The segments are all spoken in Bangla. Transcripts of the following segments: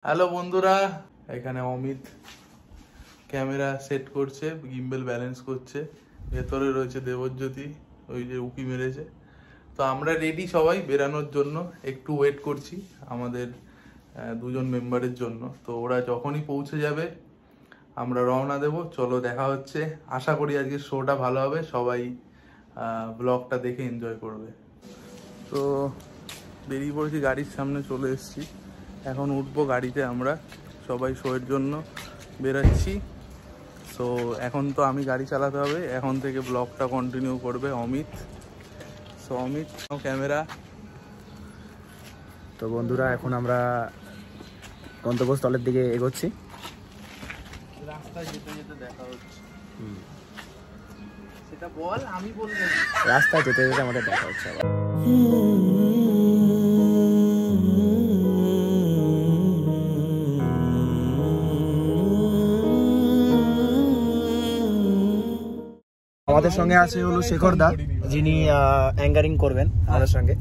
হ্যালো বন্ধুরা, এখানে অমিত ক্যামেরা সেট করছে, গিম্বেল ব্যালেন্স করছে। ভেতরে রয়েছে দেবজ্যোতি, ওই যে উকি মেরেছে। তো আমরা রেডি সবাই বেরানোর জন্য, একটু ওয়েট করছি আমাদের দুজন মেম্বারের জন্য। তো ওরা যখনই পৌঁছে যাবে আমরা রওনা দেব। চলো দেখা হচ্ছে। আশা করি আজকে শোটা ভালো হবে, সবাই ব্লগটা দেখে এনজয় করবে। তো বেরিয়ে পড়েছি, গাড়ির সামনে চলে এসেছি। এখন উঠবো গাড়িতে, আমরা সবাই শোয়ের জন্য বেরাচ্ছি। সো এখন তো আমি গাড়ি চালাতে হবে, এখন থেকে ব্লগটা কন্টিনিউ করবে অমিত। So Amit, camera. তো বন্ধুরা, এখন আমরা গন্তব্যস্থলের দিকে এগোচ্ছি। রাস্তায় যেতে যেতে দেখা হচ্ছে, সেটা বল, আমি বলবো। রাস্তায় যেতে যেতে আমাদের দেখা হচ্ছে আবার। আমাদের সঙ্গে আছে হলো শেখর দা, যিনি অ্যাঙ্কারিং করবেন আমাদের সঙ্গে।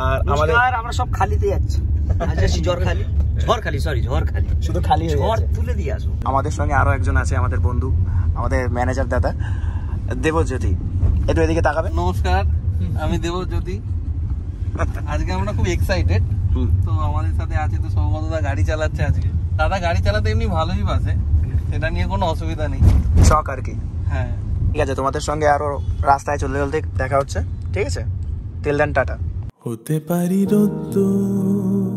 আর আমাদের আমরা সব খালিতে যাচ্ছি। ঝড়খালি শুধু খালি তুলে দিয়ে আসো। আমাদের সঙ্গে আরো একজন আছে, আমাদের বন্ধু, আমাদের ম্যানেজার দাদা দেবজ্যোতি। একটু এদিকে তাকাবে। নমস্কার, আমি দেবজ্যোতি। আজকে আমরা খুব এক্সাইটেড। তো আমাদের সাথে আছে তো সৌগত দা, গাড়ি চালাচ্ছে আজকে। দাদা গাড়ি চালাতে এমনি ভালোই বাসে, সেটা নিয়ে কোনো অসুবিধা নেই। শখ আর কি। হ্যাঁ ঠিক আছে, তোমাদের সঙ্গে আরো রাস্তায় চলতে চলতে দেখা হচ্ছে। ঠিক আছে, টিল দেন, টাটা। হতে পারি রোদ্দুর,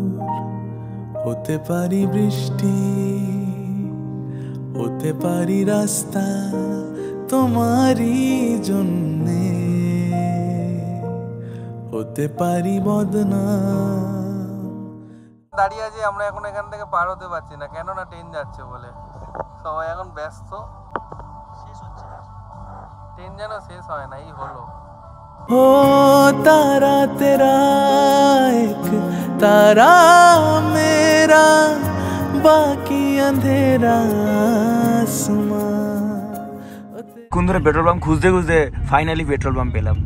হতে পারি বৃষ্টি, হতে পারি রাস্তা তোমারই জন্যে, হতে পারি বদনাম। দাঁড়িয়ে আছি আমরা, এখন এখান থেকে পার হতে পারছি না, কেননা ট্রেন যাচ্ছে বলে। সবাই এখন ব্যস্ত, ট্রেন যেন শেষ হয় না, এই হলো। हो तारा तेरा एक तारा मेरा, बाकी अंधेरा आसमां। কোন ধরে পেট্রোল পাম্প খুঁজতে খুঁজতে ফাইনালি পেট্রোল পাম্প পেলাম।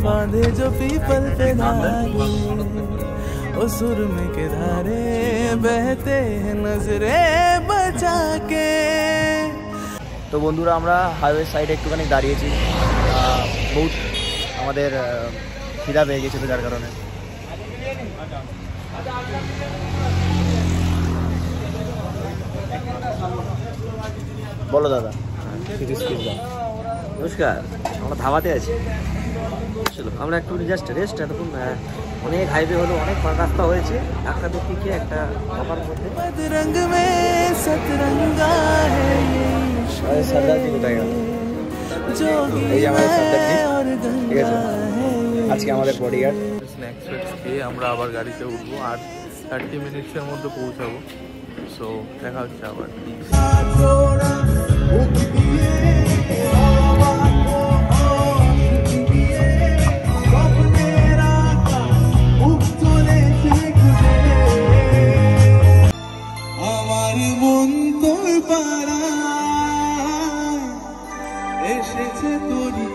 बांधे जो पीपल पे धागे, ओ सुरमे के धारे बहते हैं नजरे बचा के। তো বন্ধুরা, আমরা হাইওয়ে সাইডে একটুখানি দাঁড়িয়েছি। বহুত আমাদের খিদা পেয়ে গেছিল, যার কারণে। বলো দাদা, কিছু স্কিপ দাও। নমস্কার, আমরা ধাবাতে আছি। চলো আমরা একটু জাস্ট রেস্ট। এতক্ষণ অনেক হাইওয়ে হলো, অনেক রাস্তা হয়েছে। একটা দেখি কি একটা ধাবার মধ্যে रंग में सतरंगा है ये সর্দারজি কোথায় গেল? এই যে আমাদের সর্দারজি, ঠিক আছে, আজকে আমাদের বডিগার্ড। স্ন্যাক্স খেয়ে আমরা আবার গাড়িতে উঠবো, আর 30 মিনিটসের মধ্যে পৌঁছাবো। সো দেখা হচ্ছে আবার। আমার মন তোর পাড়ায় এসেছে তোরি,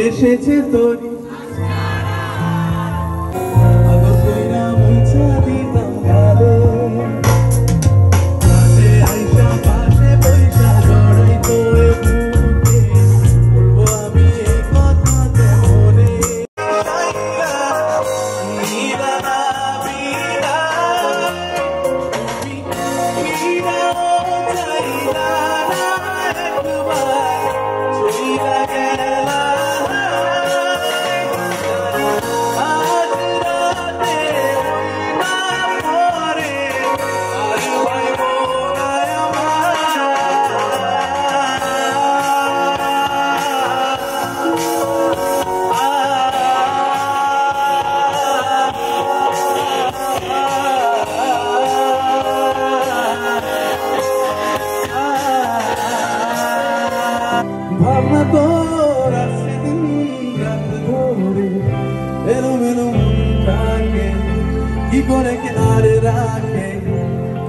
এসেছে তোরি। ভাবনা তোর আসে দিন রাত ধরে, এলোমেলো মনটাকে কি করে কে আর রাখে,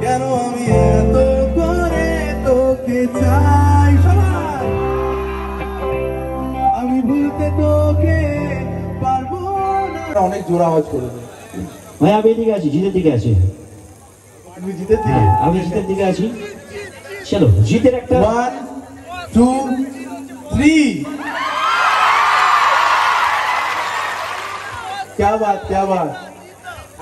কেন আমি এত করে তোকে চাই। সবাই আমি ভুলতে তোকে পারবো না। অনেক জোর আওয়াজ করেছে। ভাই আমি এদিকে আছি, জিতের দিকে আছি। তুমি জিতের দিকে? হ্যাঁ, আমি জিতের দিকে আছি। চলো জিতের একটা 1 2 3। क्या बात क्या बात।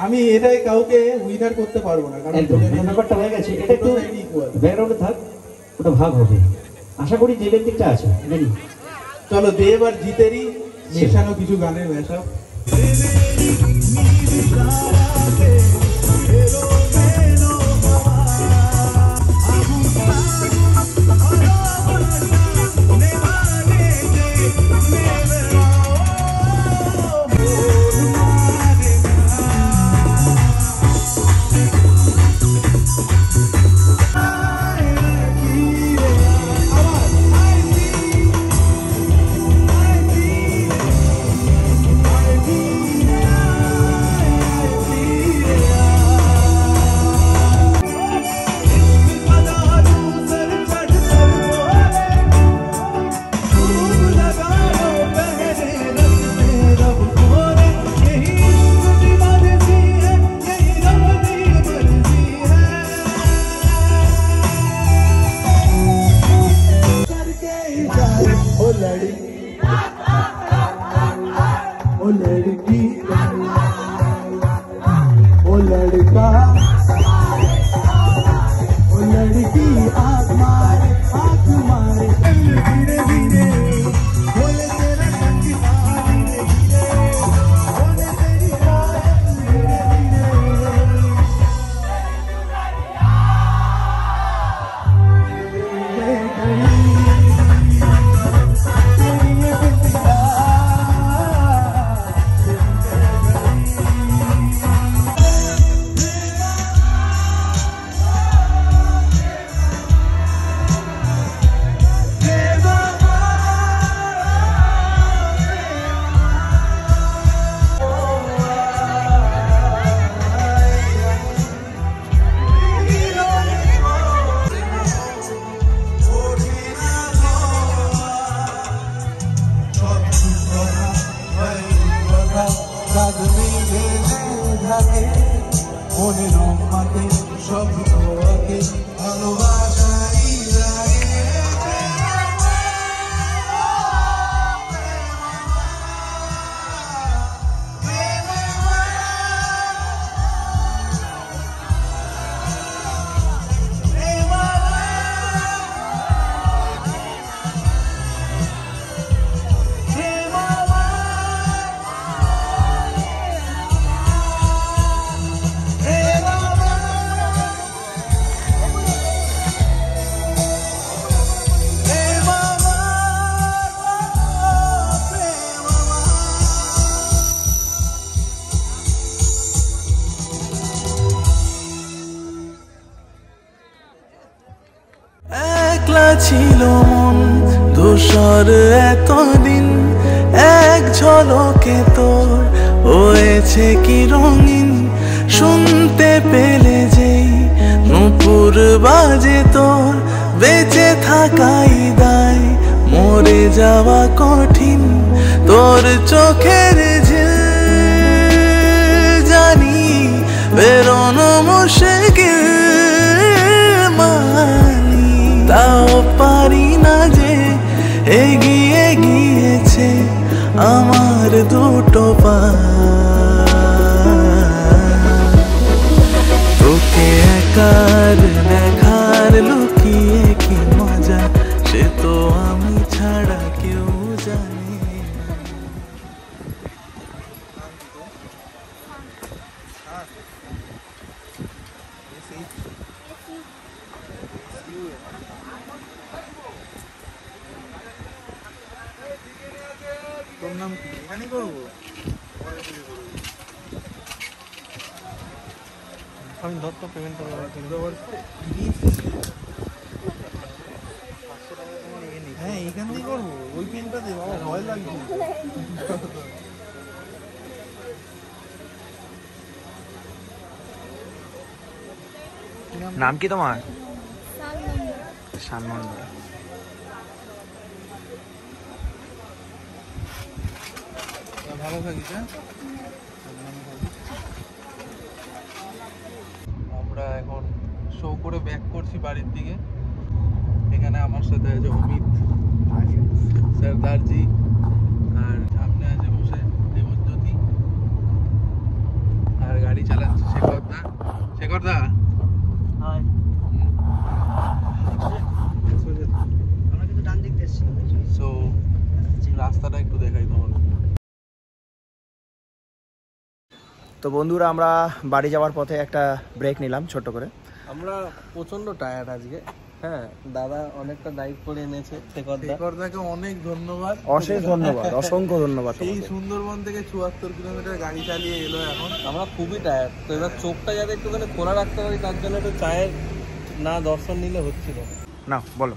আমি এটাই কাউকে উইনার করতে পারবো না, কারণ একদম ব্যাপারটা হয়ে গেছে। এটা একটু ব্যাকগ্রাউন্ডে থাক, ওটা ভাগ হবে। আশা করি দেবের দিকটা আছে। রেডি? চলো দেব আর জিতেরই মেশানো কিছু গানের মেশাও। ছিল মন ধূসর এতদিন, এক ঝলকে তোর হয়েছে কি রঙিন। শুনতে পেলে যেই নূপুর বাজে তোর, বেঁচে থাকাই দায় মরে যাওয়া কঠিন। তোর চোখের ঝিল জানি বেরোনো মুশকিল, তাও পারি না যে এগিয়ে গিয়েছে আমার দুটো পা। তোকে একার দেখার লুকিয়ে কি মজা, সে তো আমি ছাড়া কেউ জানে। তোর নাম কি? এখানেই করবো। আমি ধরতো পেমেন্টটা হ্যাঁ এখান থেকে করবো। ওই পেনটা দে বাবা, ভয় লাগছে। নাম কি তোমার? শানমন্ডল। ভালো থাকিস। হ্যাঁ এখন শো করে ব্যাক করছি বাড়ির দিকে। এখানে আমার সাথে আছে অমিত, সরদারজি, আর সামনে আছে বসে দেবজ্যোতি, আর গাড়ি চালাচ্ছে শেখরদা। শেখরদা আমরা কিন্তু ডান দিক দিয়ে এসেছি। সো রাস্তাটা একটু দেখাই তোমার। তো বন্ধুরা আমরা বাড়ি যাওয়ার পথে একটা ব্রেক নিলাম ছোট করে। আমরা প্রচন্ড টায়ার্ড আজকে। হ্যাঁ, দাদা অনেকটা ড্রাইভ করে এনেছে। শেখরদাকে অনেক ধন্যবাদ, অশেষ ধন্যবাদ, অসংখ্য ধন্যবাদ। এই সুন্দরবন থেকে 74 কিলোমিটার গাড়ি চালিয়ে এলো এখন। আমরা খুবই টায়ার্ড, তো এবার চোখটা যাতে একটুখানি খোলা রাখতে পারি তার জন্য একটু চায়ের না দর্শন নিলে হচ্ছিল না। বলো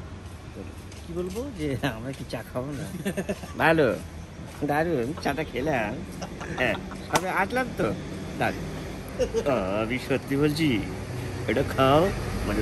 কি বলবো, যে আমরা কি চা খাবো না? ভালো, দারুন চাটা খেলাম। হ্যাঁ, আমি আসলাম তো দারুন। আমি সত্যি বলছি, এটা খাও মানে